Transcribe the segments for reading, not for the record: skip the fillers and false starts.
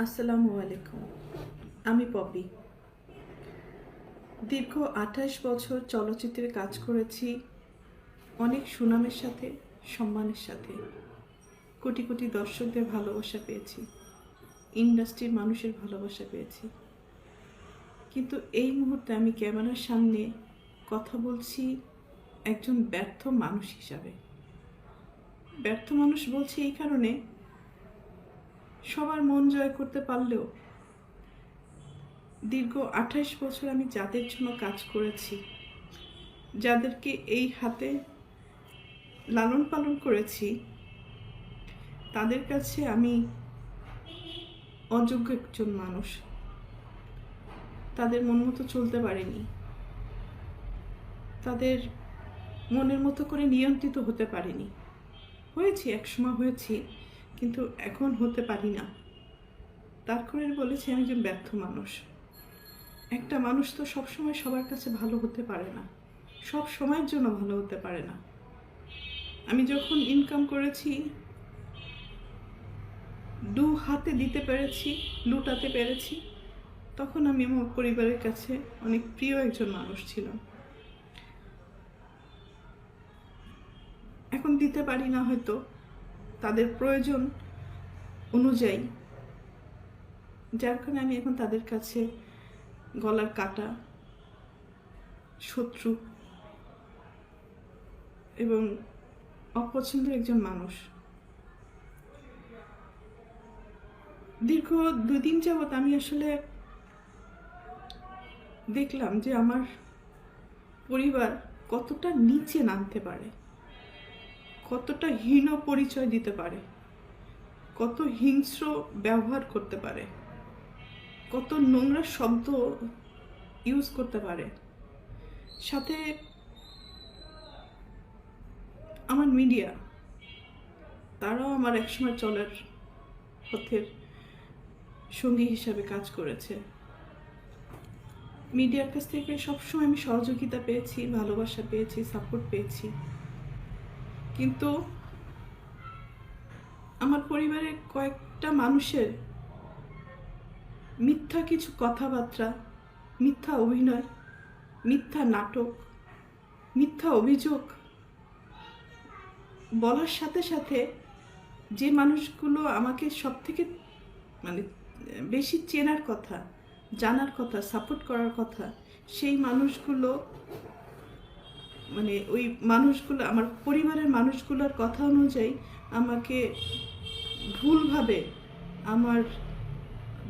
আসসালামু আলাইকুম। আমি পপি। দীর্ঘ ২৮ বছর চলচ্চিত্রে কাজ করেছি, অনেক সুনামের সাথে, সম্মানের সাথে। কোটি কোটি দর্শকদের ভালোবাসা পেয়েছি, ইন্ডাস্ট্রির মানুষের ভালোবাসা পেয়েছি। কিন্তু এই মুহূর্তে আমি ক্যামেরার সামনে কথা বলছি একজন ব্যর্থ মানুষ হিসাবে। ব্যর্থ মানুষ বলছি এই কারণে, সবার মন জয় করতে পারলেও দীর্ঘ ২৮ বছর আমি যাদের জন্য কাজ করেছি, যাদেরকে এই হাতে লালন পালন করেছি, তাদের কাছে আমি অযোগ্য একজন মানুষ। তাদের মন মতো চলতে পারিনি, তাদের মনের মতো করে নিয়ন্ত্রিত হতে পারিনি। হয়েছি, একসময় হয়েছি, কিন্তু এখন হতে পারি না। তার করে বলেছি আমি একজন ব্যর্থ মানুষ। একটা মানুষ তো সবসময় সবার কাছে ভালো হতে পারে না, সব সময়ের জন্য ভালো হতে পারে না। আমি যখন ইনকাম করেছি, দু হাতে দিতে পেরেছি, লুটাতে পেরেছি, তখন আমি আমার পরিবারের কাছে অনেক প্রিয় একজন মানুষ ছিলাম। এখন দিতে পারি না হয়তো তাদের প্রয়োজন অনুযায়ী, যার কারণে আমি এখন তাদের কাছে গলার কাটা, শত্রু এবং অপছন্দের একজন মানুষ। দীর্ঘ 2 দিন যাবৎ আমি আসলে দেখলাম যে আমার পরিবার কতটা নিচে নামতে পারে, কতটা হীন পরিচয় দিতে পারে, কত হিংস্র ব্যবহার করতে পারে, কত নোংরা শব্দ ইউজ করতে পারে। সাথে আমার মিডিয়া, তারাও আমার একসময় চলার পথের সঙ্গী হিসাবে কাজ করেছে। মিডিয়ার কাছ থেকে সবসময় আমি সহযোগিতা পেয়েছি, ভালোবাসা পেয়েছি, সাপোর্ট পেয়েছি। কিন্তু আমার পরিবারের কয়েকটা মানুষের মিথ্যা কিছু কথাবার্তা, মিথ্যা অভিনয়, মিথ্যা নাটক, মিথ্যা অভিযোগ বলার সাথে সাথে যে মানুষগুলো আমাকে সব থেকে বেশি চেনার কথা, জানার কথা, সাপোর্ট করার কথা, সেই মানুষগুলো ওই মানুষগুলো আমার পরিবারের মানুষগুলোর কথা অনুযায়ী আমাকে ভুলভাবে আমার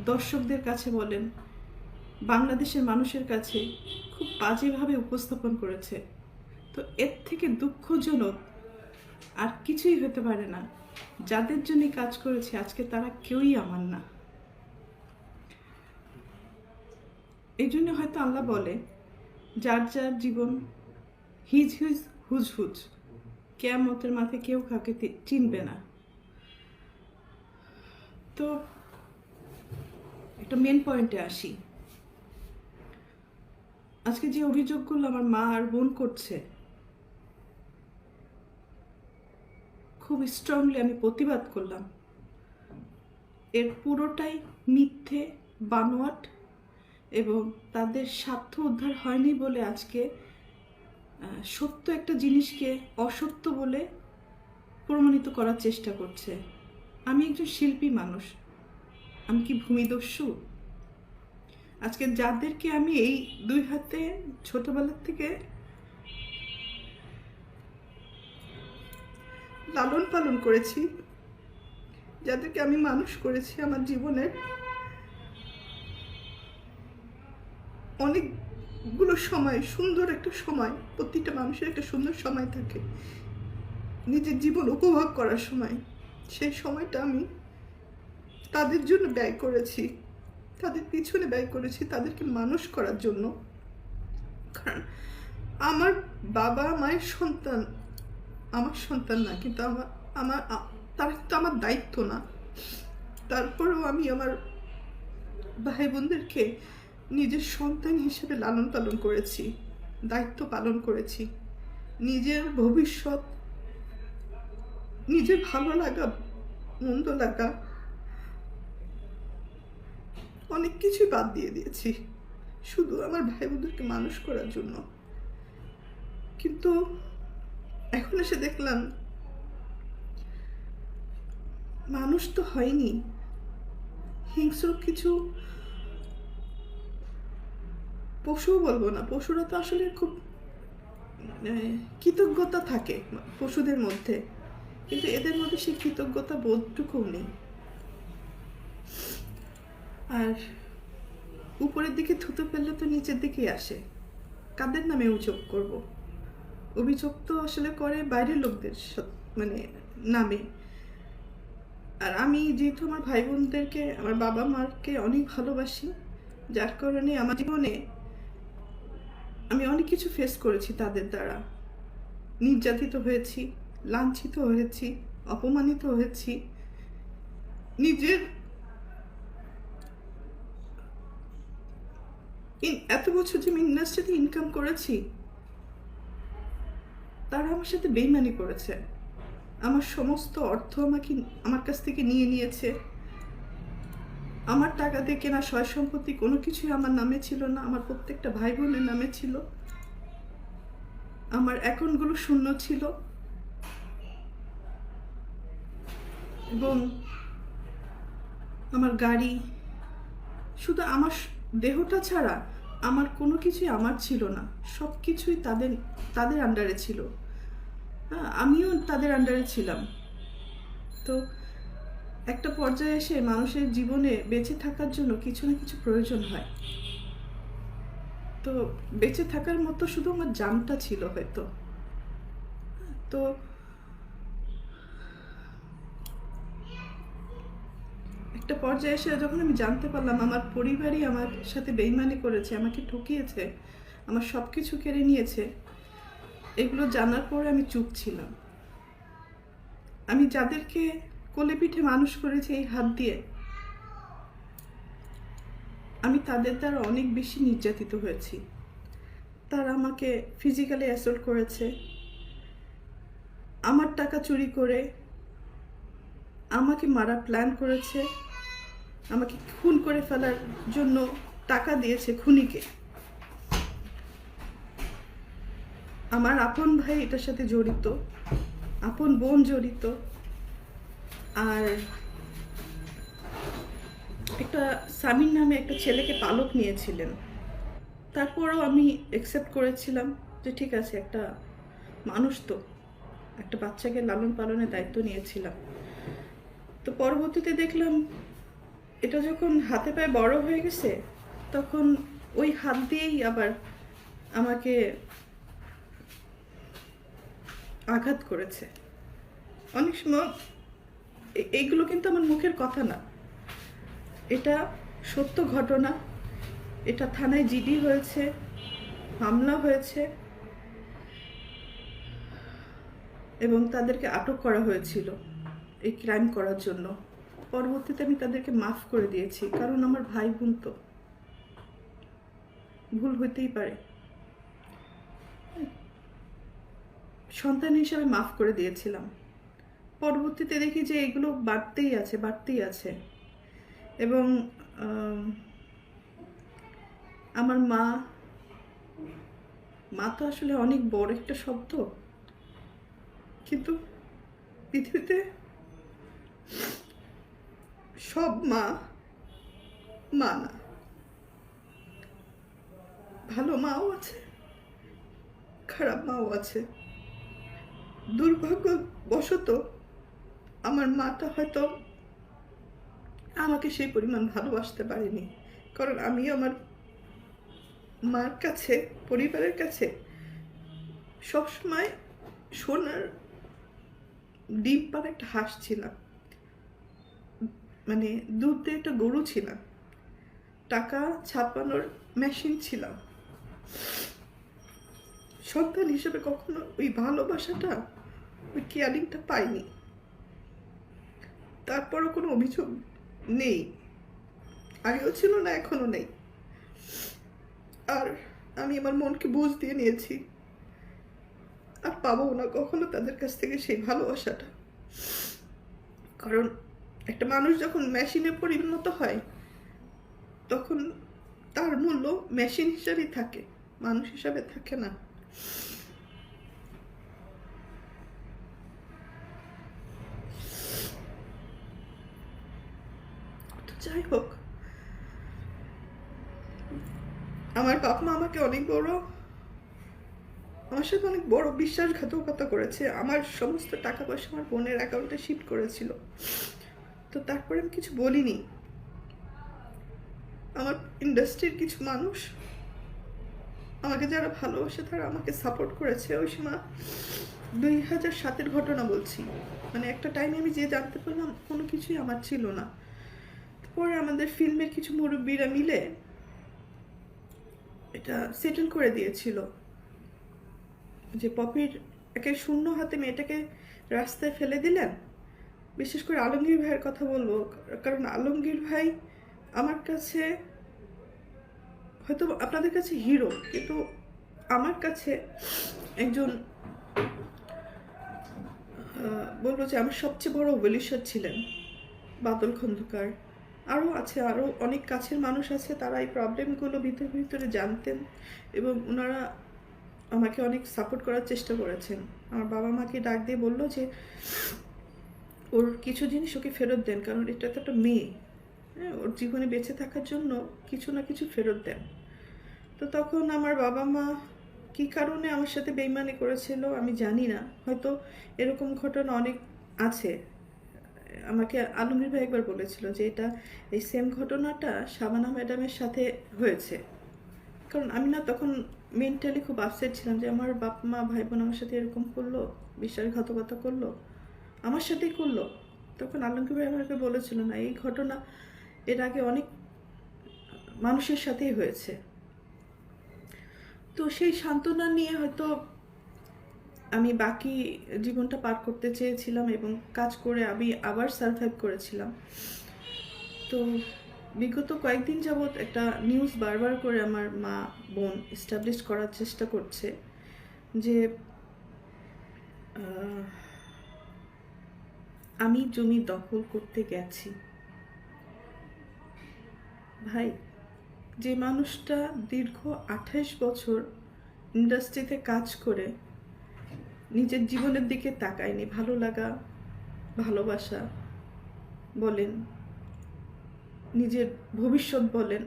দর্শকদের কাছে বলেন, বাংলাদেশের মানুষের কাছে খুব বাজেভাবে উপস্থাপন করেছে। তো এর থেকে দুঃখজনক আর কিছুই হতে পারে না। যাদের জন্য কাজ করেছে আজকে তারা কেউই আমার না। এই জন্য হয়তো আল্লাহ বলে, যার যার জীবন হিজ হিজ হুজ হুজ, কিয়ামতের মাথায় কেউ কাউকে চিনবে না। তো একটা মেন পয়েন্টে আসি। আজকে যে অভিযোগগুলো আমার মা আর বোন করছে, খুব স্ট্রংলি আমি প্রতিবাদ করলাম। এর পুরোটাই মিথ্যে, বানোয়াট, এবং তাদের স্বার্থ উদ্ধার হয়নি বলে আজকে সত্য একটা জিনিসকে অসত্য বলে প্রমাণিত করার চেষ্টা করছে। আমি একজন শিল্পী মানুষ, আমি কি ভূমিদস্যু? আজকে যাদেরকে আমি এই 2 হাতে ছোটবেলার থেকে লালন পালন করেছি, যাদেরকে আমি মানুষ করেছি, আমার জীবনের অনেকগুলো সময়, সুন্দর একটা সময়, প্রতিটা মানুষের একটা সুন্দর সময় থাকে নিজের জীবন উপভোগ করার সময়, সেই সময়টা আমি তাদের জন্য ব্যয় করেছি, তাদের পিছনে ব্যয় করেছি, তাদেরকে মানুষ করার জন্য। কারণ আমার বাবা মায়ের সন্তান আমার সন্তান না, কিন্তু আমার তারা কিন্তু আমার দায়িত্ব না। তারপরেও আমি আমার ভাই বোনদেরকে নিজের সন্তান হিসেবে লালন পালন করেছি, দায়িত্ব পালন করেছি। নিজের ভবিষ্যৎ, নিজের ভালো লাগা, মন্দ লাগা, অনেক কিছুই বাদ দিয়ে দিয়েছি শুধু আমার ভাই বোনদেরকে মানুষ করার জন্য। কিন্তু এখন এসে দেখলাম মানুষ তো হয়নি, হিংস্র কিছু পশুও বলবো না, পশুরা তো আসলে খুব কৃতজ্ঞতা থাকে পশুদের মধ্যে, কিন্তু এদের মধ্যে সেই কৃতজ্ঞতা বোধটুকুও নেই। আর উপরের দিকে থুতু ফেললে তো নিচের দিকেই আসে। কাদের নামে অভিযোগ করব? অভিযোগ তো আসলে করে বাইরের লোকদের মানে নামে। আর আমি যেহেতু আমার ভাই বোনদেরকে, আমার বাবা মাকে অনেক ভালোবাসি, যার কারণে আমার জীবনে আমি অনেক কিছু ফেস করেছি তাদের দ্বারা। নির্যাতিত হয়েছি, লাঞ্ছিত হয়েছি, অপমানিত হয়েছি। নিজের এত বছর যে আমি ইন্ডাস্ট্রিতে ইনকাম করেছি, তারা আমার সাথে বেইমানি করেছে। আমার সমস্ত অর্থ আমার কাছ থেকে নিয়ে নিয়েছে। আমার টাকা দিয়ে কেনা সয় সম্পত্তি কোনো কিছুই আমার নামে ছিল না, আমার প্রত্যেকটা ভাই বোনের নামে ছিল। আমার অ্যাকাউন্টগুলো শূন্য ছিল এবং আমার গাড়ি, শুধু আমার দেহটা ছাড়া আমার কোনো কিছুই আমার ছিল না, সব কিছুই তাদের আন্ডারে ছিল। হ্যাঁ, আমিও তাদের আন্ডারে ছিলাম। তো একটা পর্যায়ে এসে মানুষের জীবনে বেঁচে থাকার জন্য কিছু না কিছু প্রয়োজন হয়। তো বেঁচে থাকার মতো শুধু আমার জানটা ছিল হয়তো। তো একটা পর্যায়ে এসে যখন আমি জানতে পারলাম আমার পরিবারই আমার সাথে বেইমানি করেছে, আমাকে ঠকিয়েছে, আমার সব কিছু কেড়ে নিয়েছে, এগুলো জানার পরে আমি চুপ ছিলাম। আমি যাদেরকে কোলে পিঠে মানুষ করেছি এই হাত দিয়ে, আমি তাদের দ্বারা অনেক বেশি নির্যাতিত হয়েছি। তারা আমাকে ফিজিক্যালি অ্যাসল্ট করেছে, আমার টাকা চুরি করে আমাকে মারার প্ল্যান করেছে, আমাকে খুন করে ফেলার জন্য টাকা দিয়েছে খুনিকে। আমার আপন ভাই এটার সাথে জড়িত, আপন বোন জড়িত, আর একটা সামির নামে একটা ছেলেকে পালক নিয়েছিলেন। তারপরও আমি অ্যাকসেপ্ট করেছিলাম যে ঠিক আছে, একটা মানুষ তো, একটা বাচ্চাকে লালন পালনের দায়িত্ব নিয়েছিলাম। তো পরবর্তীতে দেখলাম এটা যখন হাতে পায়ে বড় হয়ে গেছে, তখন ওই হাত দিয়েই আবার আমাকে আঘাত করেছে। অনেক সময় এইগুলো কিন্তু আমার মুখের কথা না, এটা সত্য ঘটনা। এটা থানায় জিডি হয়েছে, মামলা হয়েছে এবং তাদেরকে আটক করা হয়েছিল এই ক্রাইম করার জন্য। পরবর্তীতে আমি তাদেরকে মাফ করে দিয়েছি, কারণ আমার ভাই বোন তো, ভুল হইতেই পারে। সন্তান হিসাবে মাফ করে দিয়েছিলাম। পরবর্তীতে দেখি যে এগুলো বাড়তেই আছে। এবং আমার মা তো আসলে অনেক বড় একটা শব্দ, কিন্তু পৃথিবীতে সব মা না, ভালো মাও আছে, খারাপ মাও আছে। দুর্ভাগ্যবশত আমার মাটা হয়তো আমাকে সেই পরিমাণ ভালোবাসতে পারেনি, কারণ আমি আমার মার কাছে, পরিবারের কাছে সবসময় সোনার ডিম পাড়া একটা হাঁস ছিলাম, মানে দুধ দিয়ে একটা গরু ছিলাম, টাকা ছাপানোর মেশিন ছিলাম। সন্তান হিসেবে কখনো ওই ভালোবাসাটা, ওই কেয়ারিংটা পাইনি। তারপরও কোনো অভিযোগ নেই, আগেও ছিল না, এখনো নেই। আর আমি আমার মনকে বুঝ দিয়ে নিয়েছি, আর পাবো না কখনো তাদের কাছ থেকে সেই ভালোবাসাটা। কারণ একটা মানুষ যখন মেশিনে পরিণত হয়, তখন তার মূল্য মেশিন হিসাবেই থাকে, মানুষ হিসাবে থাকে না। তো যাই হোক, আমার বাপ মা আমাকে আমার সাথে অনেক বড় বিশ্বাসঘাতকতা করেছে। আমার সমস্ত টাকা পয়সা আমার বোনের অ্যাকাউন্টে শিফট করেছিল। তো তারপরে আমি কিছু বলিনি। আমার ইন্ডাস্ট্রির কিছু মানুষ, আমাকে যারা ভালোবাসে, তারা আমাকে সাপোর্ট করেছে। ওই সময় 2007-এর ঘটনা বলছি, মানে একটা টাইমে আমি যে জানতে পারলাম কোনো কিছুই আমার ছিল না। পরে আমাদের ফিল্মের কিছু মুরব্বীরা মিলে এটা সেটেল করে দিয়েছিল যে পপির একে শূন্য হাতে মেয়েটাকে রাস্তায় ফেলে দিলেন। বিশেষ করে আলমগীর ভাইয়ের কথা বলবো, কারণ আলমগীর ভাই আমার কাছে, হয়তো আপনাদের কাছে হিরো, কিন্তু আমার কাছে একজন, বলবো যে আমার সবচেয়ে বড় ওয়েলিশার ছিলেন বাদল খন্দকার। আরও আছে, আরও অনেক কাছের মানুষ আছে, তারা এই প্রবলেমগুলো ভিতরে ভিতরে জানতেন এবং ওনারা আমাকে অনেক সাপোর্ট করার চেষ্টা করেছেন। আমার বাবা মাকে ডাক দিয়ে বললো যে ওর কিছু জিনিস ওকে ফেরত দেন, কারণ এটা তো একটা মেয়ে, হ্যাঁ, ওর জীবনে বেঁচে থাকার জন্য কিছু না কিছু ফেরত দেন। তো তখন আমার বাবা মা কী কারণে আমার সাথে বেইমানি করেছিল আমি জানি না, হয়তো এরকম ঘটনা অনেক আছে। আমাকে আলমগীর ভাই একবার বলেছিল যে এটা, এই সেম ঘটনাটা শাবানা ম্যাডামের সাথে হয়েছে। কারণ আমি না তখন মেন্টালি খুব আপসেট ছিলাম যে আমার বাপ মা ভাই বোন আমার সাথে এরকম করলো, বিশ্বাসঘাতকতা করলো, আমার সাথেই করলো। তখন আলমগীর ভাই আমাকে বলেছিল না, এই ঘটনা এর আগে অনেক মানুষের সাথেই হয়েছে। তো সেই সান্ত্বনা নিয়ে হয়তো আমি বাকি জীবনটা পার করতে চেয়েছিলাম এবং কাজ করে আমি আবার সারভাইভ করেছিলাম। তো বিগত কয়েকদিন যাবৎ একটা নিউজ বারবার করে আমার মা বোন এস্টাবলিশ করার চেষ্টা করছে যে আমি জমি দখল করতে গেছি। ভাই, যে মানুষটা দীর্ঘ 28 বছর ইন্ডাস্ট্রিতে কাজ করে নিজের জীবনের দিকে তাকায়নি, ভালো লাগা, ভালোবাসা বলেন, নিজের ভবিষ্যৎ বলেন,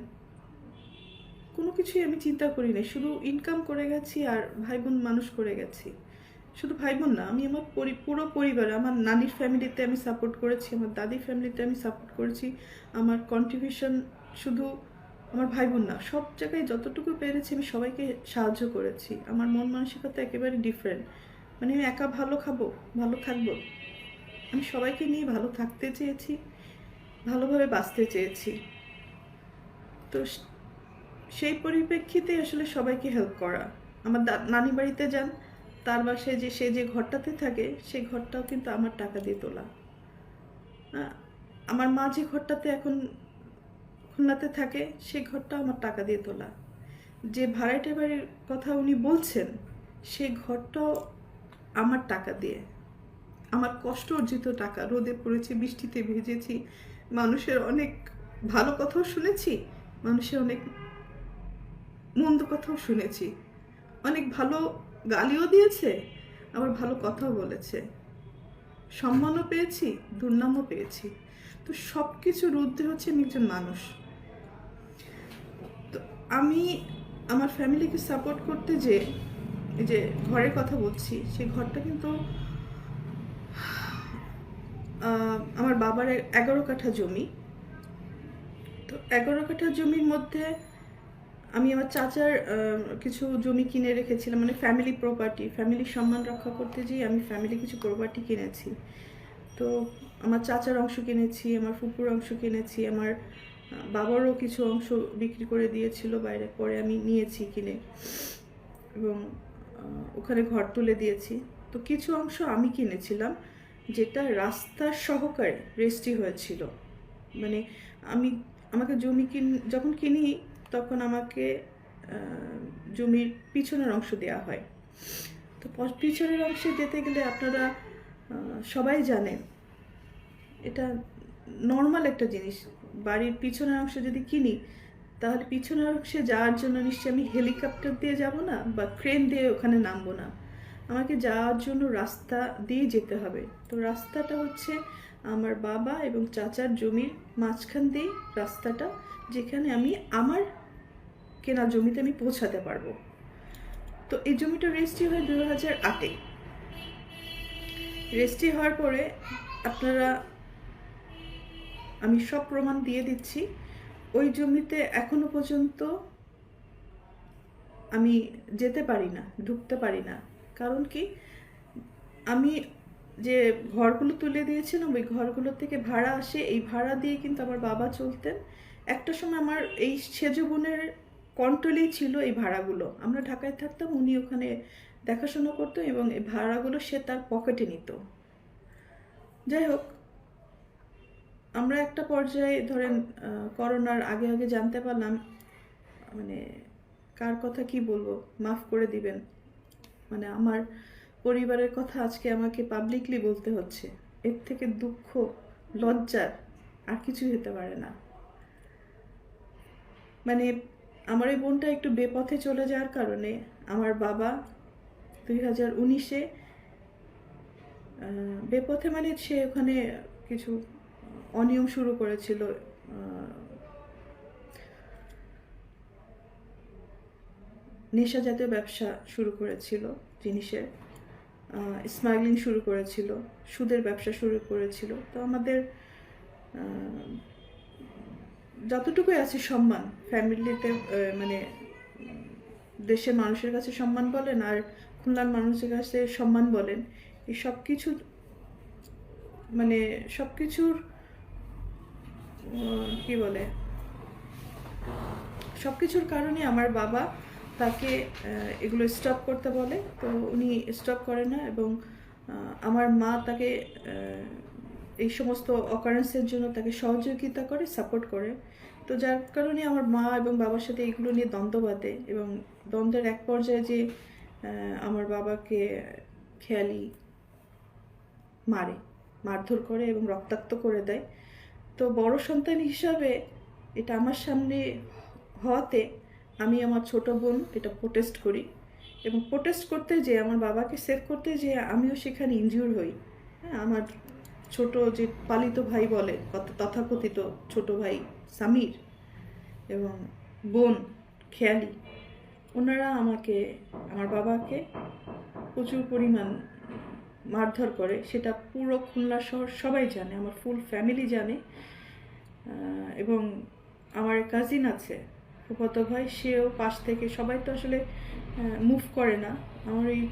কোনো কিছুই আমি চিন্তা করি না। শুধু ইনকাম করে গেছি আর ভাই বোন মানুষ করে গেছি। শুধু ভাই বোন না, আমি আমার পুরো পরিবার, আমার নানির ফ্যামিলিতে আমি সাপোর্ট করেছি, আমার দাদির ফ্যামিলিতে আমি সাপোর্ট করেছি। আমার কন্ট্রিবিউশন শুধু আমার ভাই বোন না, সব জায়গায় যতটুকু পেরেছি আমি সবাইকে সাহায্য করেছি। আমার মন মানসিকতা একেবারে ডিফারেন্ট। মানে আমি একা ভালো খাবো, ভালো থাকবো, আমি সবাইকে নিয়ে ভালো থাকতে চেয়েছি, ভালোভাবে বাঁচতে চেয়েছি। তো সেই পরিপ্রেক্ষিতে আসলে সবাইকে হেল্প করা। আমার নানি বাড়িতে যান, তার বাসায় যে সে যে ঘরটাতে থাকে সেই ঘরটাও কিন্তু আমার টাকা দিয়ে তোলা। আমার মা যে ঘরটাতে এখন খুলনাতে থাকে সেই ঘরটাও আমার টাকা দিয়ে তোলা। যে ভাড়াটে বাড়ির কথা উনি বলছেন সেই ঘরটাও আমার টাকা দিয়ে, আমার কষ্ট অর্জিত টাকা। রোদে পড়েছি, বৃষ্টিতে ভিজেছি, মানুষের অনেক ভালো কথাও শুনেছি, মানুষের অনেক মন্দ কথাও শুনেছি, অনেক ভালো গালিও দিয়েছে, আবার ভালো কথাও বলেছে, সম্মানও পেয়েছি, দুর্নামও পেয়েছি। তো সব কিছুর ঊর্ধ্বে হচ্ছে আমি একজন মানুষ। তো আমি আমার ফ্যামিলিকে সাপোর্ট করতে যে এই যে ঘরের কথা বলছি, সেই ঘরটা কিন্তু আমার বাবার 11 কাঠা জমি। তো 11 কাঠা জমির মধ্যে আমি আমার চাচার কিছু জমি কিনে রেখেছিলাম, মানে ফ্যামিলি প্রপার্টি, ফ্যামিলির সম্মান রক্ষা করতে যেয়ে আমি ফ্যামিলি কিছু প্রপার্টি কিনেছি। তো আমার চাচার অংশ কিনেছি, আমার ফুপুর অংশ কিনেছি, আমার বাবারও কিছু অংশ বিক্রি করে দিয়েছিল বাইরে, পরে আমি নিয়েছি কিনে এবং ওখানে ঘর তুলে দিয়েছি। তো কিছু অংশ আমি কিনেছিলাম যেটা রাস্তার সহকারে রেজিস্ট্রি হয়েছিল। মানে আমাকে জমি যখন কিনি তখন আমাকে জমির পিছনের অংশ দেওয়া হয়। তো পিছনের অংশে যেতে গেলে আপনারা সবাই জানেন এটা নর্মাল একটা জিনিস, বাড়ির পিছনের অংশ যদি কিনি তাহলে পিছনের অংশে যাওয়ার জন্য নিশ্চয়ই আমি হেলিকপ্টার দিয়ে যাব না বা ক্রেন দিয়ে ওখানে নামবো না, আমাকে যাওয়ার জন্য রাস্তা দিয়ে যেতে হবে। তো রাস্তাটা হচ্ছে আমার বাবা এবং চাচার জমির মাঝখান দিয়ে রাস্তাটা, যেখানে আমি আমার কেনা জমিতে আমি পৌঁছাতে পারবো। তো এই জমিটা রেজিস্ট্রি হয় 2008-এ। রেজিস্ট্রি হওয়ার পরে আপনারা, আমি সব প্রমাণ দিয়ে দিচ্ছি, ওই জমিতে এখনো পর্যন্ত আমি যেতে পারি না, ঢুকতে পারি না। কারণ কি, আমি যে ঘরগুলো তুলে দিয়েছিলাম ওই ঘরগুলো থেকে ভাড়া আসে, এই ভাড়া দিয়ে কিন্তু আমার বাবা চলতেন। একটা সময় আমার এই সেজ বোনের কন্ট্রোলেই ছিল এই ভাড়াগুলো। আমরা ঢাকায় থাকতাম, উনি ওখানে দেখাশোনা করতো এবং এই ভাড়াগুলো সে তার পকেটে নিত। যাই হোক, আমরা একটা পর্যায়ে ধরেন করোনার আগে আগে জানতে পারলাম, মানে কার কথা কি বলবো, মাফ করে দিবেন, মানে আমার পরিবারের কথা আজকে আমাকে পাবলিকলি বলতে হচ্ছে। এর থেকে দুঃখ, লজ্জার আর কিছুই হতে পারে না। মানে আমার এই বোনটা একটু বেপথে চলে যাওয়ার কারণে আমার বাবা 2019-এ বেপথে, মানে সে ওখানে কিছু অনিয়ম শুরু করেছিল, নেশা জাতীয় ব্যবসা শুরু করেছিল, জিনিসের স্মাগলিং শুরু করেছিল, সুদের ব্যবসা শুরু করেছিল। তো আমাদের যতটুকুই আছে সম্মান ফ্যামিলিতে, মানে দেশের মানুষের কাছে সম্মান বলেন আর খুলনার মানুষের কাছে সম্মান বলেন, এই সব কিছু, মানে সব কিছুর কি বলে, সব কিছুর কারণে আমার বাবা তাকে এগুলো স্টপ করতে বলে। তো উনি স্টপ করে না এবং আমার মা তাকে এই সমস্ত অকারেন্সের জন্য তাকে সহযোগিতা করে, সাপোর্ট করে। তো যার কারণে আমার মা এবং বাবার সাথে এগুলো নিয়ে দ্বন্দ্ব বাঁধে এবং দ্বন্দ্বের এক পর্যায়ে যে আমার বাবাকে খেয়ালি মারে, মারধর করে এবং রক্তাক্ত করে দেয়। তো বড় সন্তান হিসাবে এটা আমার সামনে হওয়াতে আমি আমার ছোট বোন এটা প্রোটেস্ট করি এবং প্রোটেস্ট করতে যে আমার বাবাকে সেভ করতে যে আমিও সেখানে ইনজিউর হই। হ্যাঁ, আমার ছোট যে পালিত ভাই বলে, তথাকথিত ছোট ভাই সামির এবং বোন খেয়ালি, ওনারা আমাকে, আমার বাবাকে প্রচুর পরিমাণ মারধর করে। সেটা পুরো খুলনা শহর সবাই জানে, আমার ফুল ফ্যামিলি জানে। এবং আমার কাজিন আছে, ফুফাতো ভাই, সেও পাশ থেকে, সবাই তো আসলে মুভ করে না। আমার এই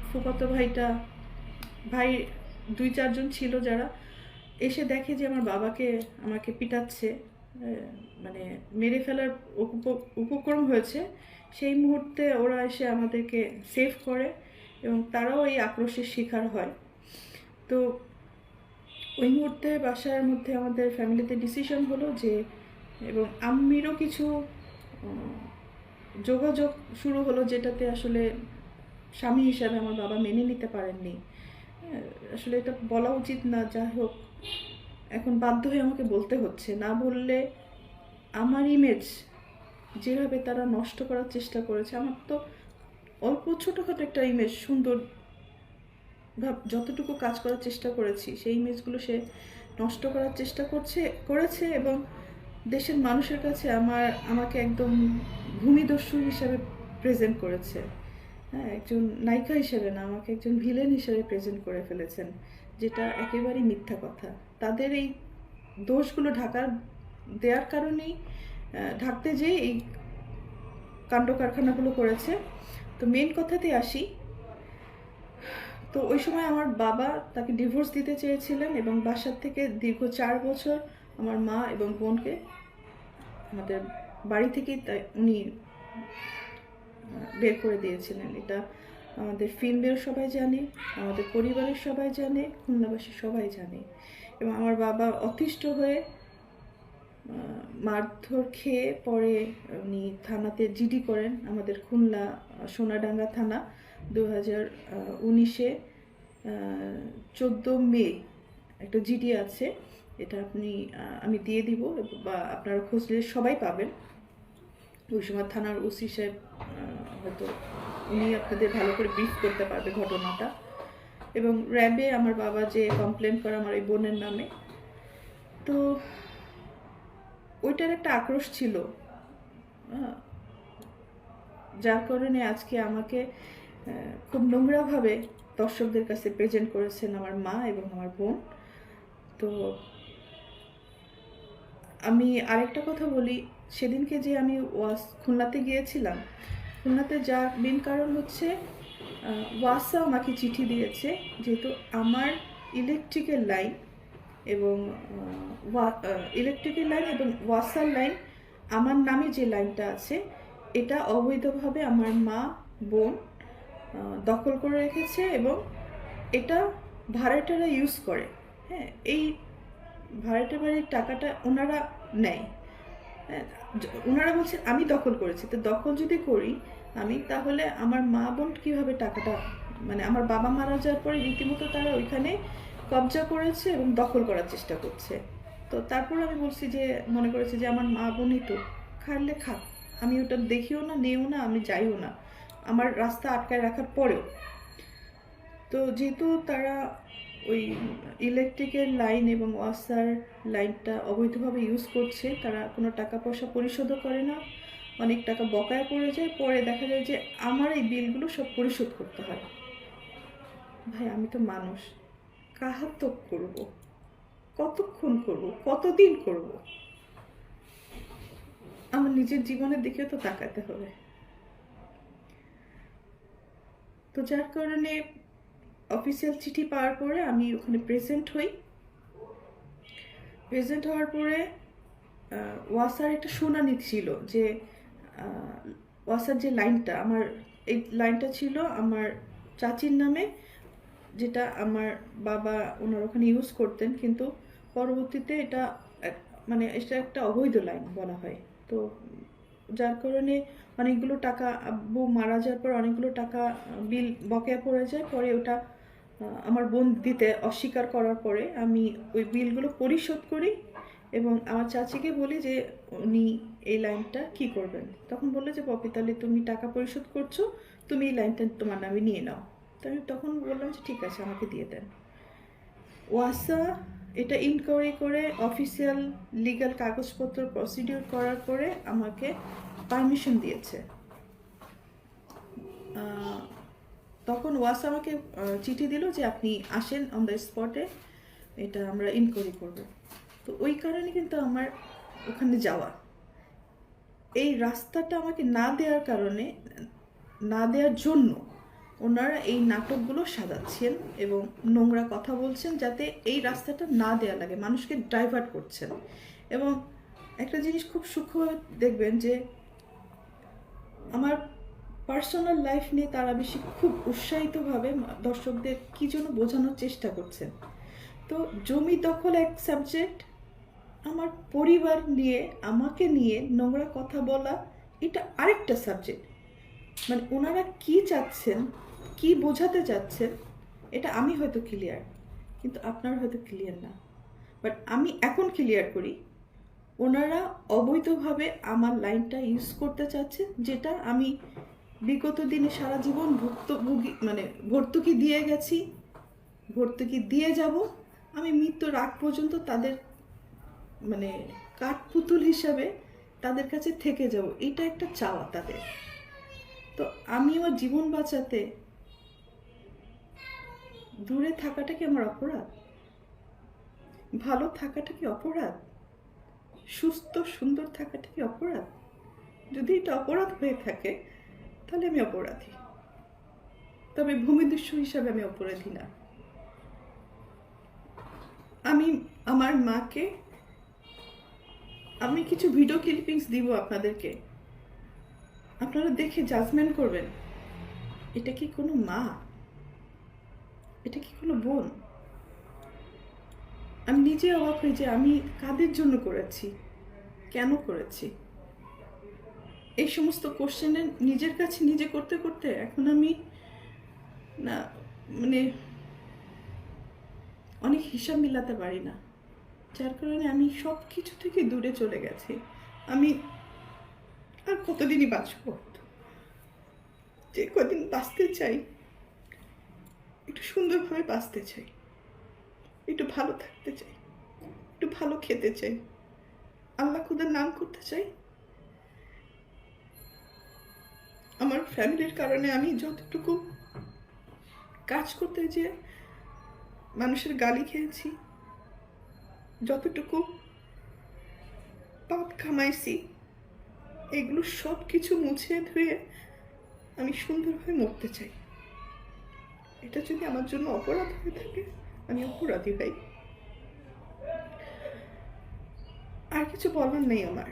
ফুফাতো ভাইটা, ভাই 2-4 জন ছিল যারা এসে দেখে যে আমার বাবাকে আমাকে পিটাচ্ছে, মানে মেরে ফেলার উপক্রম হয়েছে, সেই মুহূর্তে ওরা এসে আমাদেরকে সেভ করে এবং তারাও এই আক্রোশের শিকার হয়। তো ওই মুহূর্তে বাসার মধ্যে আমাদের ফ্যামিলিতে ডিসিশন হলো যে, এবং আম্মিরও কিছু যোগাযোগ শুরু হলো যেটাতে আসলে স্বামী হিসাবে আমার বাবা মেনে নিতে পারেননি। আসলে এটা বলা উচিত না, যাই হোক এখন বাধ্য হয়ে আমাকে বলতে হচ্ছে। না বললে আমার ইমেজ যেভাবে তারা নষ্ট করার চেষ্টা করেছে, আমার তো অল্প ছোটোখাটো একটা ইমেজ, সুন্দর যতটুকু কাজ করার চেষ্টা করেছি সেই ইমেজগুলো সে নষ্ট করার চেষ্টা করেছে এবং দেশের মানুষের কাছে আমাকে একদম ভূমিদস্যু হিসাবে প্রেজেন্ট করেছে। হ্যাঁ, একজন নায়িকা হিসেবে না, আমাকে একজন ভিলেন হিসেবে প্রেজেন্ট করে ফেলেছেন, যেটা একেবারেই মিথ্যা কথা। তাদের এই দোষগুলো দেওয়ার কারণেই, ঢাকতে যেয়ে এই কাণ্ড কারখানাগুলো করেছে। তো মেন কথাতে আসি। তো ওই সময় আমার বাবা তাকে ডিভোর্স দিতে চেয়েছিলেন এবং বাসার থেকে দীর্ঘ 4 বছর আমার মা এবং বোনকে আমাদের বাড়ি থেকেই উনি বের করে দিয়েছিলেন। এটা আমাদের ফিল্মের সবাই জানে, আমাদের পরিবারের সবাই জানে, খুলনাবাসী সবাই জানে। এবং আমার বাবা অতিষ্ঠ হয়ে মারধর খেয়ে পরে উনি থানাতে জিডি করেন, আমাদের খুলনা সোনাডাঙ্গা থানা। 2019-এ 14 মে একটা জিডি আছে, এটা আমি দিয়ে দিব বা আপনারা খুঁজলে সবাই পাবেন। ওই সময় থানার ওসি সাহেব হয়তো উনি আপনাদের ভালো করে ব্রিফ করতে পারবে ঘটনাটা। এবং র্যাবে আমার বাবা যে কমপ্লেন করে আমার এই বোনের নামে, তো ওইটার একটা আক্রোশ ছিল, যার কারণে আজকে আমাকে খুব নোংরাভাবে দর্শকদের কাছে প্রেজেন্ট করেছেন আমার মা এবং আমার বোন। তো আমি আরেকটা কথা বলি, সেদিনকে যে আমি খুলনাতে গিয়েছিলাম, খুলনাতে যার মেন কারণ হচ্ছে ওয়াসা আমাকে চিঠি দিয়েছে, যেহেতু আমার ইলেকট্রিক্যাল লাইন এবং ওয়াসার লাইন, আমার নামে যে লাইনটা আছে, এটা অবৈধভাবে আমার মা বোন দখল করে রেখেছে এবং এটা ভাড়াটারা ইউজ করে। হ্যাঁ, এই ভাড়াটে বাড়ির টাকাটা ওনারা নেয়। হ্যাঁ, ওনারা বলছেন আমি দখল করেছি, তো দখল যদি করি আমি, তাহলে আমার মা বোন কীভাবে টাকাটা, মানে আমার বাবা মারা যাওয়ার পরে রীতিমতো তারা ওইখানে কবজা করেছে এবং দখল করার চেষ্টা করছে। তো তারপর আমি বলছি যে, মনে করেছি যে আমার মা বোনই তো, খাইলে খাক, আমি ওটা দেখিও না, নেও না, আমি যাইও না, আমার রাস্তা আটকায় রাখার পরেও। তো যেহেতু তারা ওই ইলেকট্রিকের লাইন এবং ওয়াসার লাইনটা অবৈধভাবে ইউজ করছে, তারা কোনো টাকা পয়সা পরিশোধও করে না, অনেক টাকা বকেয়া পড়ে যায়, পরে দেখা যায় যে আমার এই বিলগুলো সব পরিশোধ করতে হয়। ভাই, আমি তো মানুষ, কাহাতক করব, কতক্ষণ করব, কতদিন করব? আমার নিজের জীবনের দিকে তো তাকাতে হবে। তো যার কারণে অফিসিয়াল চিঠি পাওয়ার পরে আমি ওখানে প্রেজেন্ট হই। প্রেজেন্ট হওয়ার পরে ওয়াসার একটা শুনানি ছিল যে ওয়াসার যে লাইনটা, আমার এই লাইনটা ছিল আমার চাচির নামে, যেটা আমার বাবা ওনার ওখানে ইউজ করতেন, কিন্তু পরবর্তীতে এটা মানে এটা একটা অবৈধ লাইন বলা হয়। তো যার কারণে অনেকগুলো টাকা, আব্বু মারা যাওয়ার পর অনেকগুলো টাকা বিল বকেয়া পড়ে যায়। পরে ওটা আমার বোন দিতে অস্বীকার করার পরে আমি ওই বিলগুলো পরিশোধ করি এবং আমার চাচিকে বলি যে উনি এই লাইনটা কি করবেন। তখন বললো যে পপি, তাহলে তুমি টাকা পরিশোধ করছো, তুমি এই লাইনটা তোমার নামে নিয়ে নাও। তো আমি তখন বললাম যে ঠিক আছে, আমাকে দিয়ে দেন। ওয়াসা এটা ইনকোয়ারি করে অফিসিয়াল লিগ্যাল কাগজপত্র প্রসিডিউর করার পরে আমাকে পারমিশন দিয়েছে। তখন ওয়াসা আমাকে চিঠি দিল যে আপনি আসেন অন দ্য স্পটে, এটা আমরা ইনকোয়ারি করব। তো ওই কারণে কিন্তু আমার ওখানে যাওয়া। এই রাস্তাটা আমাকে না দেওয়ার কারণে, না দেওয়ার জন্য ওনারা এই নাটকগুলো সাজাচ্ছেন এবং নোংরা কথা বলছেন, যাতে এই রাস্তাটা না দেওয়া লাগে, মানুষকে ডাইভার্ট করছেন। এবং একটা জিনিস খুব সূক্ষ্মভাবে দেখবেন যে আমার পার্সোনাল লাইফ নিয়ে তারা বেশি খুব উৎসাহিতভাবে দর্শকদের কী জন্য বোঝানোর চেষ্টা করছেন। তো জমি দখল এক সাবজেক্ট, আমার পরিবার নিয়ে, আমাকে নিয়ে নোংরা কথা বলা এটা আরেকটা সাবজেক্ট। মানে ওনারা কি চাচ্ছেন, কি বোঝাতে চাচ্ছেন, এটা আমি হয়তো ক্লিয়ার, কিন্তু আপনারা হয়তো ক্লিয়ার না। বাট আমি এখন ক্লিয়ার করি, ওনারা অবৈধভাবে আমার লাইনটা ইউজ করতে চাচ্ছেন, যেটা আমি বিগত দিনে সারা জীবন ভর্তুকি দিয়ে গেছি, ভর্তুকি দিয়ে যাব, আমি মৃত্যুর আগ পর্যন্ত তাদের মানে কাঠপুতুল হিসাবে তাদের কাছে থেকে যাব, এটা একটা চাওয়া তাদের। তো আমি আমার জীবন বাঁচাতে দূরে থাকাটা কি আমার অপরাধ? ভালো থাকাটা কি অপরাধ? সুস্থ সুন্দর থাকাটা কি অপরাধ? যদি এটা অপরাধ হয়ে থাকে তাহলে আমি অপরাধী, তবে ভূমিদস্যু হিসাবে আমি অপরাধী না। আমি আমার মাকে, আমি কিছু ভিডিও ক্লিপিংস দিব আপনাদেরকে, আপনারা দেখে জাজমেন্ট করবেন, এটা কি কোনো মা? এটা কি কোনো বোন? আমি নিজে অবাক হই যে আমি কাদের জন্য করেছি, কেন করেছি। এই সমস্ত কোশ্চেনে নিজের কাছে নিজে করতে করতে এখন আমি না মানে অনেক হিসাব মিলাতে পারি না, যার কারণে আমি সব কিছু থেকে দূরে চলে গেছি। আমি আর কতদিনই বাঁচব, যে কদিন বাঁচতে চাই একটু সুন্দরভাবে বাঁচতে চাই, একটু ভালো থাকতে চাই, একটু ভালো খেতে চাই, আল্লাহ খুদার নাম করতে চাই। আমার ফ্যামিলির কারণে আমি যতটুকু কাজ করতে যেয়ে মানুষের গালি খেয়েছি, যতটুকু পাপ কামাইছি, এগুলো সব কিছু মুছে ধুয়ে আমি সুন্দরভাবে মরতে চাই। এটা যদি আমার জন্য অপরাধ হয়ে থাকে, আমি অপরাধী ভাই। আর কিছু বলার নেই আমার।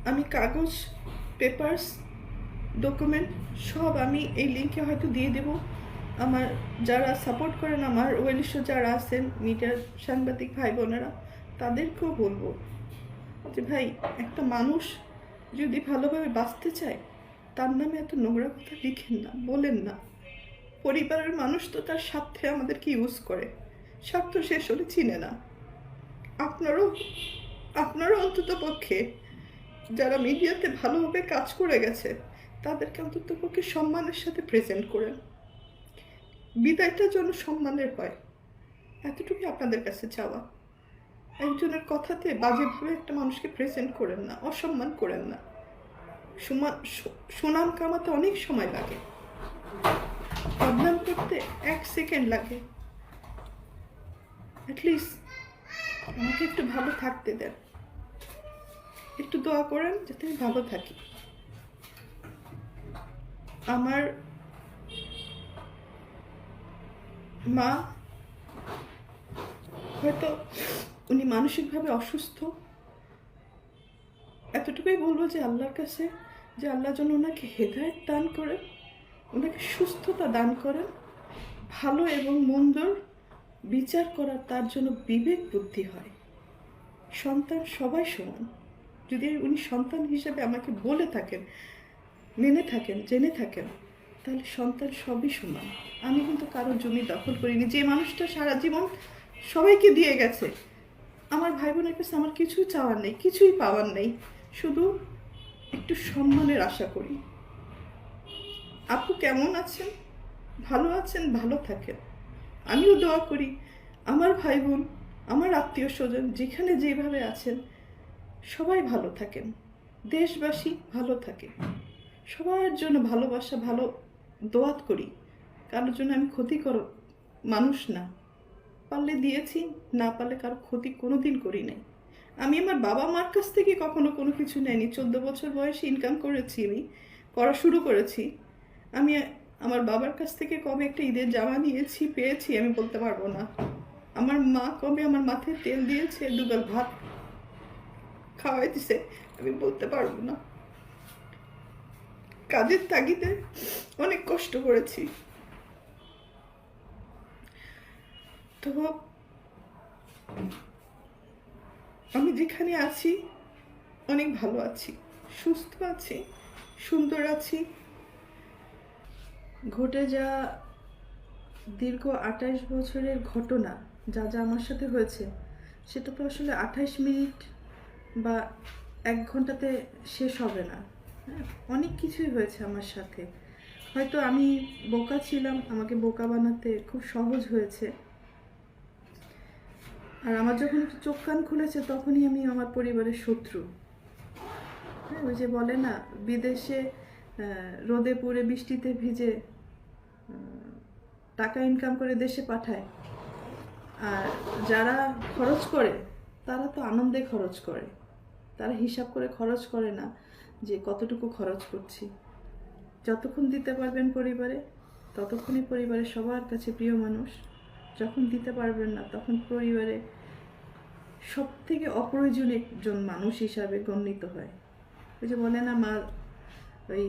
আমি কাগজ, পেপারস, ডকুমেন্ট সব আমি এই লিঙ্কে হয়তো দিয়ে দেব। আমার যারা সাপোর্ট করেন, আমার ওয়েলিশ যারা আছেন, মিডিয়ার সাংবাদিক ভাই বোনেরা, তাদেরকেও বলবো যে ভাই, একটা মানুষ যদি ভালোভাবে বাঁচতে চায়, তার নামে এত নোংরা কথা লিখেন না, বলেন না। পরিবারের মানুষ তো তার স্বার্থে আমাদেরকে ইউজ করে, স্বার্থ শেষ হলে চিনে না। আপনারও অন্তত পক্ষে যারা মিডিয়াতে ভালোভাবে কাজ করে গেছে, তাদেরকে অন্তত পক্ষে সম্মানের সাথে প্রেজেন্ট করেন। বিদায়টা যেন সম্মানের হয়, এতটুকুই আপনাদের কাছে চাওয়া। একজনের কথাতে বাজেভাবে একটা মানুষকে প্রেজেন্ট করেন না, অসম্মান করেন না। সুনাম কামাতে অনেক সময় লাগে, বদনাম করতে 1 সেকেন্ড লাগে। অ্যাটলিস্ট আমাকে একটু ভালো থাকতে দেন, একটু দোয়া করেন যাতে আমি ভালো থাকি। আমার মা হয়তো উনি মানসিকভাবে অসুস্থ, এতটুকুই বলবো যে আল্লাহর কাছে, যে আল্লাহ যেন ওনাকে হেদায়েত দান করেন, ওনাকে সুস্থতা দান করেন, ভালো এবং মন্দর বিচার করার তার জন্য বিবেক বুদ্ধি হয়। সন্তান সবাই সমান। যদি উনি সন্তান হিসেবে আমাকে বলে থাকেন, মেনে থাকেন, জেনে থাকেন, তাহলে সন্তান সবই সমান। আমি কিন্তু কারো জমি দখল করিনি। যে মানুষটা সারা জীবন সবাইকে দিয়ে গেছে, আমার ভাই বোনের কাছে আমার কিছুই চাওয়ার নেই, কিছুই পাওয়ার নেই, শুধু একটু সম্মানের আশা করি। আপু কেমন আছেন? ভালো আছেন? ভালো থাকেন। আমিও দোয়া করি আমার ভাই বোন, আমার আত্মীয় স্বজন যেখানে যেভাবে আছেন সবাই ভালো থাকেন, দেশবাসী ভালো থাকে। সবার জন্য ভালোবাসা, ভালো দোয়াত করি। কারোর জন্য আমি ক্ষতিকর মানুষ না। পারলে দিয়েছি, না পারলে কারো ক্ষতি কোনোদিন করি নাই। আমি আমার বাবা মার কাছ থেকে কখনো কোনো কিছু নেয়নি। 14 বছর বয়সে ইনকাম করেছি, আমি করা শুরু করেছি। আমি আমার বাবার কাছ থেকে কবে একটা ঈদের জামা নিয়েছি, পেয়েছি, আমি বলতে পারবো না। আমার মা কবে আমার মাথায় তেল দিয়েছে, দুগাল ভাত খাওয়াই দিছে, আমি বলতে পারবো না। কাজের তাগিদে অনেক কষ্ট করেছি। তো আমি যেখানে আছি অনেক ভালো আছি, সুস্থ আছি, সুন্দর আছি। ঘটে যা দীর্ঘ 28 বছরের ঘটনা, যা যা আমার সাথে হয়েছে, সেটা তো আসলে 28 মিনিট বা 1 ঘন্টাতে শেষ হবে না। অনেক কিছুই হয়েছে আমার সাথে। হয়তো আমি বোকা ছিলাম, আমাকে বোকা বানাতে খুব সহজ হয়েছে। আর আমার যখন একটু চোখ কান খুলেছে, তখনই আমি আমার পরিবারের শত্রু। হ্যাঁ, ওই যে বলে না, বিদেশে রোদে পুড়ে বৃষ্টিতে ভিজে টাকা ইনকাম করে দেশে পাঠায়, আর যারা খরচ করে তারা তো আনন্দে খরচ করে, তারা হিসাব করে খরচ করে না যে কতটুকু খরচ করছি। যতক্ষণ দিতে পারবেন পরিবারে, ততক্ষণই পরিবারের সবার কাছে প্রিয় মানুষ। যখন দিতে পারবেন না, তখন পরিবারে সব থেকে অপ্রয়োজনীয় একজন মানুষ হিসাবে গণ্যিত হয়। ওই যে বলে না, মা ওই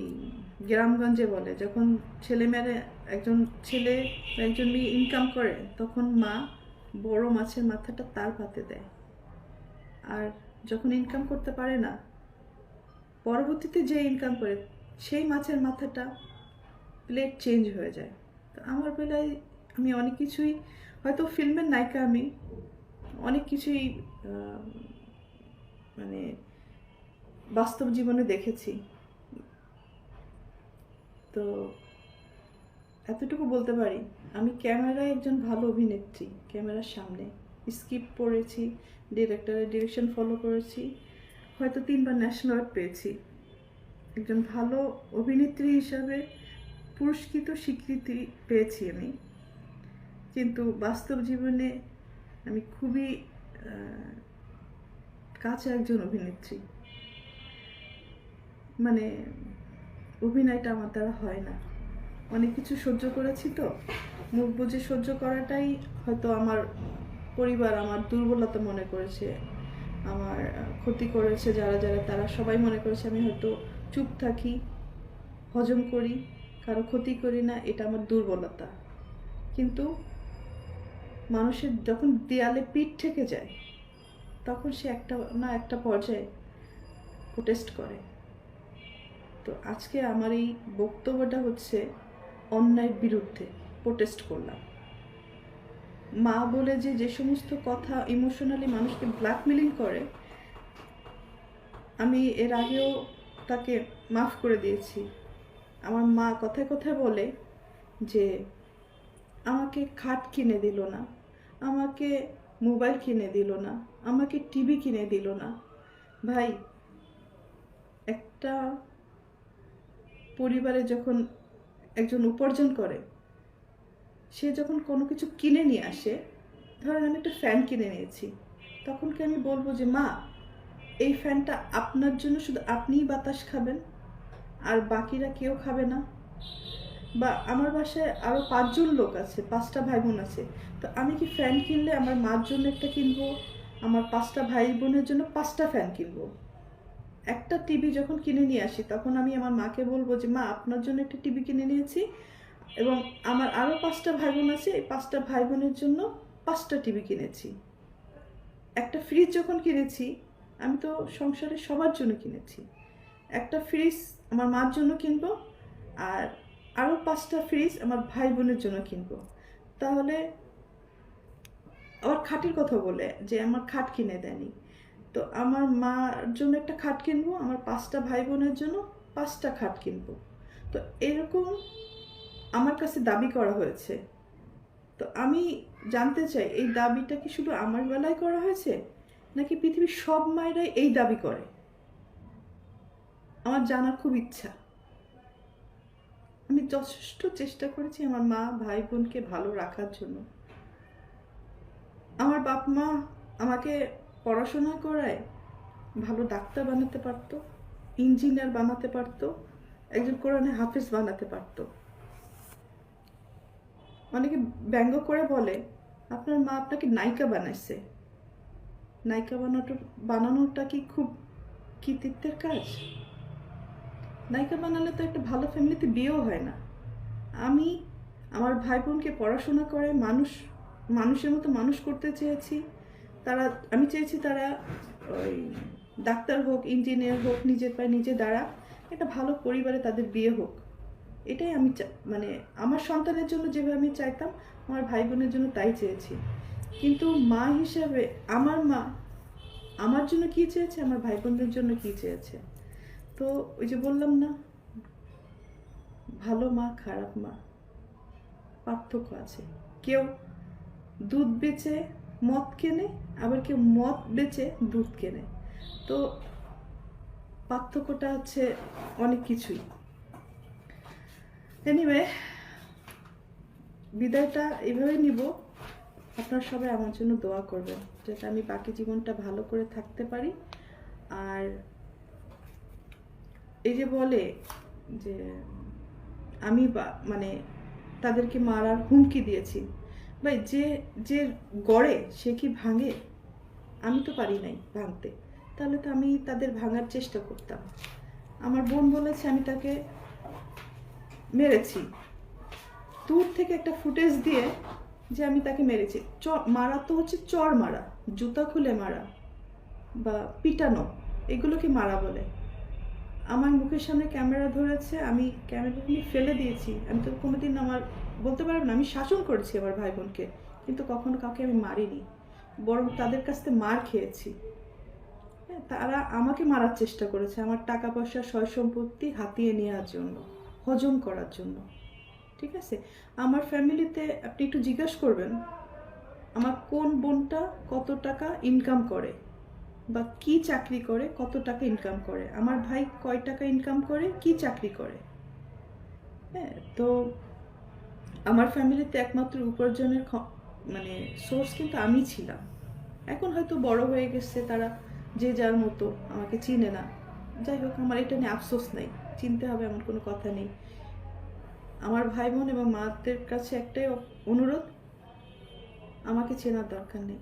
গ্রামগঞ্জে বলে, যখন ছেলেমেয়েরা, একজন ছেলে একজন মেয়ে ইনকাম করে, তখন মা বড় মাছের মাথাটা তার পাতে দেয়। আর যখন ইনকাম করতে পারে না, পরবর্তীতে যে ইনকাম করে সেই মাছের মাথাটা প্লেট চেঞ্জ হয়ে যায়। তো আমার বেলায় আমি অনেক কিছুই, হয়তো ফিল্মের নায়িকা, আমি অনেক কিছুই মানে বাস্তব জীবনে দেখেছি। তো এতটুকু বলতে পারি, আমি ক্যামেরায় একজন ভালো অভিনেত্রী। ক্যামেরার সামনে স্ক্রিপ্ট পড়েছি, ডিরেক্টরের ডিরেকশন ফলো করেছি, হয়তো 3বার ন্যাশনাল অ্যাওয়ার্ড পেয়েছি। একজন ভালো অভিনেত্রী হিসাবে পুরস্কৃত স্বীকৃতি পেয়েছি আমি। কিন্তু বাস্তব জীবনে আমি খুবই কাছে একজন অভিনেত্রী। মানে অভিনয়টা আমার দ্বারা হয় না। অনেক কিছু সহ্য করেছি, তো মুখ বুজে সহ্য করাটাই হয়তো আমার পরিবার আমার দুর্বলতা মনে করেছে, আমার ক্ষতি করেছে যারা যারা, তারা সবাই মনে করেছে আমি হয়তো চুপ থাকি, হজম করি, কারো ক্ষতি করি না, এটা আমার দুর্বলতা। কিন্তু মানুষের যখন দেয়ালে পিঠ থেকে যায়, তখন সে একটা না একটা পর্যায়ে প্রোটেস্ট করে। তো আজকে আমার এই বক্তব্যটা হচ্ছে অন্যায়ের বিরুদ্ধে প্রোটেস্ট করলাম। মা বলে যে সমস্ত কথা ইমোশনালি মানুষকে ব্ল্যাকমেলিং করে, আমি এর আগেও তাকে মাফ করে দিয়েছি। আমার মা কথায় কথায় বলে যে আমাকে খাট কিনে দিল না, আমাকে মোবাইল কিনে দিল না, আমাকে টিভি কিনে দিল না। ভাই, একটা পরিবারে যখন একজন উপার্জন করে, সে যখন কোনো কিছু কিনে নিয়ে আসে, ধরেন আমি একটা ফ্যান কিনে নিয়েছি, তখন কি আমি বলবো যে মা এই ফ্যানটা আপনার জন্য শুধু আপনিই বাতাস খাবেন আর বাকিরা কেউ খাবে না? বা আমার বাসায় আরও 5জন লোক আছে, 5টা ভাই বোন আছে, তো আমি কি ফ্যান কিনলে আমার মার জন্য একটা কিনবো, আমার 5টা ভাই বোনের জন্য 5টা ফ্যান কিনবো? একটা টিভি যখন কিনে নিয়ে আসি, তখন আমি আমার মাকে বলবো যে মা আপনার জন্য একটা টিভি কিনে নিয়েছি, এবং আমার আরও 5টা ভাই বোন আছে, এই 5টা ভাই বোনের জন্য 5টা টিভি কিনেছি। একটা ফ্রিজ যখন কিনেছি, আমি তো সংসারে সবার জন্য কিনেছি। একটা ফ্রিজ আমার মার জন্য কিনবো, আর আরও 5টা ফ্রিজ আমার ভাই বোনের জন্য কিনবো। তাহলে আবার খাটের কথা বলে যে আমার খাট কিনে দেয়নি, তো আমার মার জন্য একটা খাট কিনবো, আমার 5টা ভাই বোনের জন্য 5টা খাট কিনবো। তো এরকম আমার কাছে দাবি করা হয়েছে। তো আমি জানতে চাই এই দাবিটা কি শুধু আমার বেলায় করা হয়েছে, নাকি পৃথিবীর সব মায়েরাই এই দাবি করে? আমার জানার খুব ইচ্ছা। আমি যথেষ্ট চেষ্টা করেছি আমার মা ভাই বোনকে ভালো রাখার জন্য। আমার বাপ মা আমাকে পড়াশোনা করায় ভালো ডাক্তার বানাতে পারতো, ইঞ্জিনিয়ার বানাতে পারতো, একজন কোরআনে হাফেজ বানাতে পারতো। অনেকে ব্যঙ্গ করে বলে আপনার মা আপনাকে নায়িকা বানাইছে। নায়িকা বানানোটা কি খুব কৃতিত্বের কাজ? নায়িকা বানালে তো একটা ভালো ফ্যামিলিতে বিয়েও হয় না। আমি আমার ভাই বোনকে পড়াশোনা করে মানুষের মতো মানুষ করতে চেয়েছি। আমি চেয়েছি তারা ওই ডাক্তার হোক, ইঞ্জিনিয়ার হোক, নিজের পায়ে নিজে দাঁড়া, একটা ভালো পরিবারে তাদের বিয়ে হোক। এটাই আমি মানে আমার সন্তানের জন্য যেভাবে আমি চাইতাম, আমার ভাই বোনের জন্য তাই চেয়েছি। কিন্তু মা হিসাবে আমার মা আমার জন্য কী চেয়েছে, আমার ভাই বোনদের জন্য কী চেয়েছে। তো ওই যে বললাম না, ভালো মা খারাপ মা পার্থক্য আছে। কেউ দুধ বেচে মদ কেনে, আবার কেউ মদ বেচে দুধ কেনে। তো পার্থক্যটা হচ্ছে অনেক কিছুই। এনিওয়ে, বিদায়টা এভাবে নিব। আপনারা সবাই আমার জন্য দোয়া করবেন যাতে আমি বাকি জীবনটা ভালো করে থাকতে পারি। আর এই যে বলে যে আমি মানে তাদেরকে মারার হুমকি দিয়েছি, ভাই যে গড়ে সে কি ভাঙে? আমি তো পারি নাই ভাঙতে, তাহলে তো আমি তাদের ভাঙার চেষ্টা করতাম। আমার বোন বলেছে আমি তাকে মেরেছি, দূর থেকে একটা ফুটেজ দিয়ে যে আমি তাকে মেরেছি। মারা তো হচ্ছে চর মারা, জুতা খুলে মারা বা পিটানো, এগুলোকে মারা বলে। আমার মুখের সামনে ক্যামেরা ধরেছে, আমি ক্যামেরাটা নিয়ে ফেলে দিয়েছি। আমি তো কোনোদিন বলতে পারবো না আমি শাসন করেছি আমার ভাই বোনকে, কিন্তু কখনো কাউকে আমি মারিনি, বরং তাদের কাছ থেকে মার খেয়েছি। হ্যাঁ, তারা আমাকে মারার চেষ্টা করেছে আমার টাকা পয়সা সয় সম্পত্তি হাতিয়ে নেওয়ার জন্য, হজম করার জন্য। ঠিক আছে, আমার ফ্যামিলিতে আপনি একটু জিজ্ঞাসা করবেন আমার কোন বোনটা কত টাকা ইনকাম করে বা কি চাকরি করে, কত টাকা ইনকাম করে, আমার ভাই কয় টাকা ইনকাম করে, কি চাকরি করে। হ্যাঁ, তো আমার ফ্যামিলিতে একমাত্র উপার্জনের মানে সোর্স কিন্তু আমি ছিলাম। এখন হয়তো বড় হয়ে গেছে তারা, যে যার মতো, আমাকে চিনে না। যাই হোক, আমার এটা নিয়ে আফসোস নেই, চিনতে হবে এমন কোনো কথা নেই। আমার ভাই বোন এবং মাদের কাছে একটাই অনুরোধ, আমাকে চেনার দরকার নেই,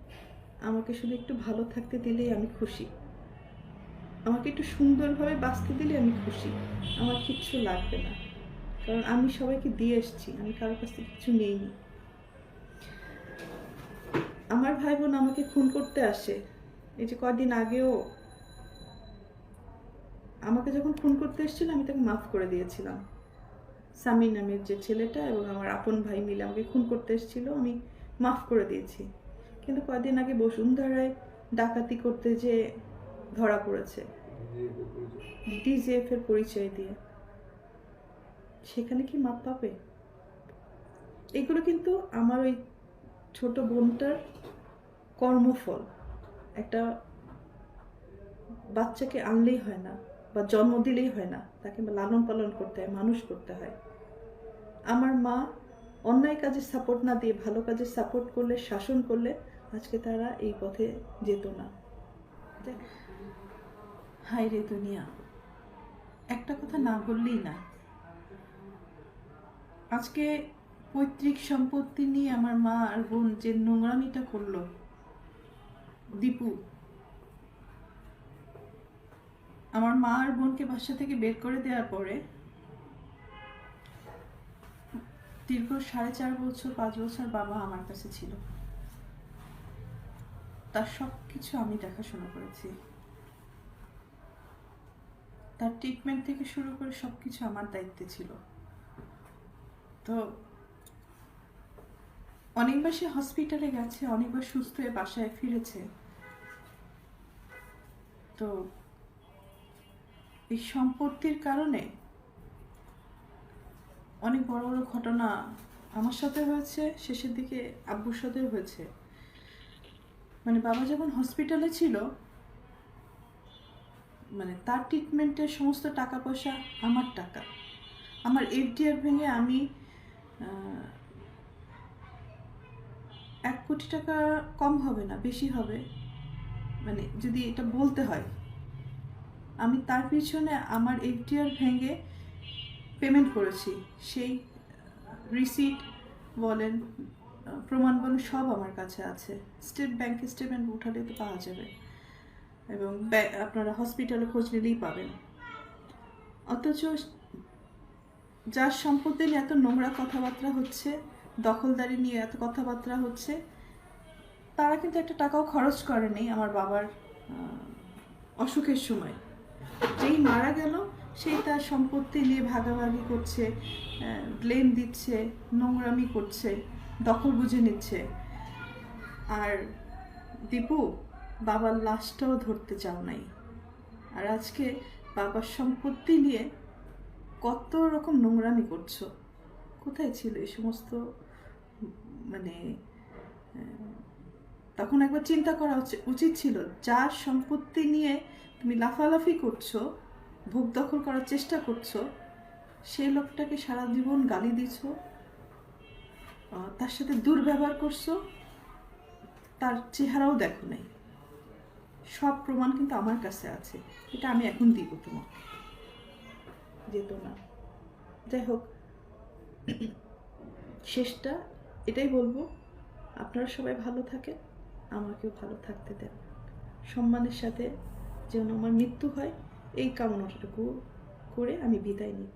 আমাকে শুধু একটু ভালো থাকতে দিলেই আমি খুশি, আমাকে একটু সুন্দরভাবে বাঁচতে দিলে আমি খুশি, আমার কিচ্ছু লাগবে না। কারণ আমি সবাইকে দিয়ে এসেছি, আমি কারোর কাছ থেকে কিছু নিইনি। আমার ভাই বোন আমাকে খুন করতে আসে, এই যে কদিন আগেও আমাকে যখন খুন করতে এসেছিল আমি তাকে মাফ করে দিয়েছিলাম। সামি নামের যে ছেলেটা এবং আমার আপন ভাই মিলে আমাকে খুন করতে এসেছিল, আমি মাফ করে দিয়েছি। কিন্তু কয়েকদিন আগে বসুন্ধরায় ডাকাতি করতে যে ধরা পড়েছে ডিজিএফ এর পরিচয় দিয়ে, সেখানে কি মাপ পাবে? এগুলো কিন্তু আমার ওই ছোট বোনটার কর্মফল। একটা বাচ্চাকে আনলেই হয় না বা জন্ম দিলেই হয় না, তাকে লালন পালন করতে হয়, মানুষ করতে হয়। আমার মা অন্যায় কাজে সাপোর্ট না দিয়ে ভালো কাজে সাপোর্ট করলে, শাসন করলে আজকে তারা এই পথে যেত না। হায় রে দুনিয়া, একটা কথা না বললেই না। আজকে পৈতৃক সম্পত্তি নিয়ে আমার মা আর বোন যে নোংরামিটা করলো, দীপু আমার মা আর বোনকে বাসা থেকে বের করে দেওয়ার পরে দীর্ঘ 4.5 বছর 5 বছর বাবা আমার কাছে ছিল। তার সব কিছু আমি দেখাশোনা করেছি, তার ট্রিটমেন্ট থেকে শুরু করে সব কিছু আমার দায়িত্বে ছিল। তো অনেকবার সে হসপিটালে গেছে, অনেকবার সুস্থ হয়ে বাসায় ফিরেছে। তো এই সম্পত্তির কারণে অনেক বড় বড় ঘটনা আমার সাথে হয়েছে, শেষের দিকে আব্বুর সাথেও হয়েছে। মানে বাবা যখন হসপিটালে ছিল, মানে তার ট্রিটমেন্টের সমস্ত টাকা পয়সা আমার টাকা। আমার এফডিআর ভেঙে আমি 1 কোটি টাকা কম হবে না, বেশি হবে, মানে যদি এটা বলতে হয়। আমি তার পিছনে আমার এফডিআর ভেঙে পেমেন্ট করেছি, সেই রিসিট বলেন, প্রমাণ বলেন, সব আমার কাছে আছে। স্টেট ব্যাংকের স্টেটমেন্ট উঠালে তো পাওয়া যাবে, এবং আপনারা হসপিটালে খোঁজ নিলেই পাবেন। অথচ যার সম্পত্তি নিয়ে এত নোংরা কথাবার্তা হচ্ছে, দখলদারি নিয়ে এত কথাবার্তা হচ্ছে, তারা কিন্তু একটা টাকাও খরচ করেনি আমার বাবার অসুখের সময়। যেই মারা গেল সেই তার সম্পত্তি নিয়ে ভাগাভাগি করছে, ব্লেম দিচ্ছে, নোংরামি করছে, দখল বুঝে নিচ্ছে। আর দীপু, বাবার লাশটাও ধরতে চাও নাই। আর আজকে বাবার সম্পত্তি নিয়ে কত রকম নোংরামি করছো। কোথায় ছিল এই সমস্ত? মানে তখন একবার চিন্তা করা উচিত ছিল, যার সম্পত্তি নিয়ে তুমি লাফালাফি করছো, ভোগ দখল করার চেষ্টা করছো, সেই লোকটাকে সারা জীবন গালি দিছো, তার সাথে দুর্ব্যবহার করছো, তার চেহারাও দেখো নাই। সব প্রমাণ কিন্তু আমার কাছে আছে, এটা আমি এখন দিব তোমাকে, যেত না। যাই হোক, শেষটা এটাই বলবো, আপনারা সবাই ভালো থাকেন, আমাকেও ভালো থাকতে দেন, সম্মানের সাথে যেন আমার মৃত্যু হয় এই কামনাটুকু করে আমি বিদায় নিই।